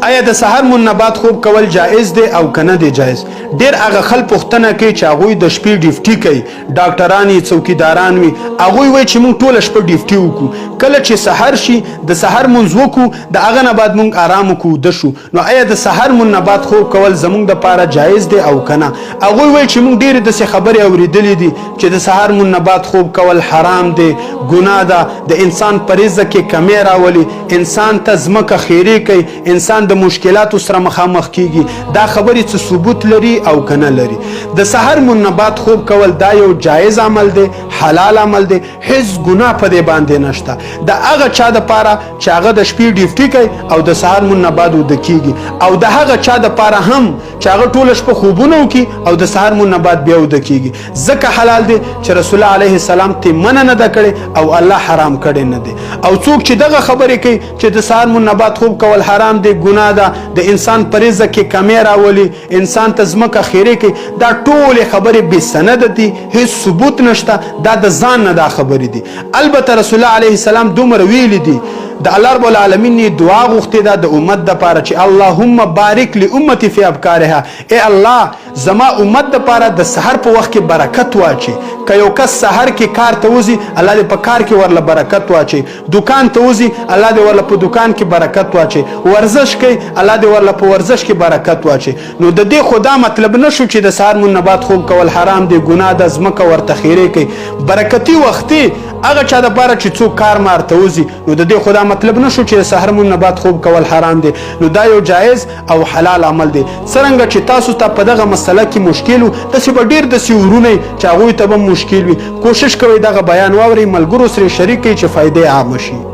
آیا د سحر منبات خوب کول جایز دی او کنه دی جایز؟ ډیر هغه خلک پوښتنه کوي چې هغوی د شپې ډیوټي کوي، ډاکټران وي، څوکیداران وي، هغوی وایي چې موږ ټوله شپه ډیوټي وکړو، کله چې سحر شي د سحر منځ وکړو د هغه نه بعد موږ آرام وکړو وده شو. نو آیا د سحر منبات خوب کول زموږ دپاره جایز دی او کنه؟ هغوی وایي چې موږ ډېرې داسې خبرې اورېدلې دي چې د سحر منبات خوب کول حرام دی، ګناه ده، د انسان په رزق کې کمی راولي، انسان ته ځمکه خیرې کوي، انسان د مشکلاتو سره مخامخ کیږي. دا خبرې څه ثبوت لري او کنه لري؟ د سحر منبات خوب کول دا یو جایز عمل دی، حلال عمل دی، هیڅ ګناه په دې باندې نشته. د هغه چا دپاره چې هغه د شپې ډیوټي کوي او د سحر منبات وده کیږي، او د هغه چا دپاره هم چې هغه ټوله شپه خوبونه وکړي او د سحر منبات بیا وده کیږي. ځکه حلال دی چې رسول الله علیه السلام ته منع نه ده کړې او الله حرام کړی نه دی. او څوک چې دغه خبرې کوي چې د سحر منبات خوب کول حرام دی، ګناه ده، د انسان په رزق کې کمی راولي، انسان ته ځمکه خیرې کوي، دا ټولې خبرې بې سنده دي، هیڅ ثبوت نشته، دا د ځان نه دا خبرې دي. البته رسول الله علیه السلام دومره ویلي دي، د الله رب العالمین نه دعا غوښتې ده د امت دپاره چې اللهم بارک لامتی فی ابکارها، ای الله زما امت دپاره د سحر په وخت کې برکت واچي. که یو کس سحر کې کار ته وځي الله دې په کار کې ورله برکت واچي، دکان ته وځي الله دې ورله په دکان کې برکت واچي، ورزش کوي الله دې ورله په ورزش کې برکت واچي. نو د دې خو دا مطلب نه شو چې د سحر منبات خوب کول حرام دی، ګناه ده، ځمکه ورته خیرې کوي. برکتي وختي هغه چا دپاره چې څوک کار مار ته وځي، نو د دې خو دا مطلب نه شو چې د سحر منبات خوب کول حرام دی. نو دا یو جایز او حلال عمل دی. څرنګه چې تاسو ته په دغه مسله کې مشکل و، داسې به ډېر داسې ورونه چې هغوی ته به مشکل وي. کوشش کوئ دغه بیان واورئ، ملګرو سره شریک کړئ چې فایدې عامه شي.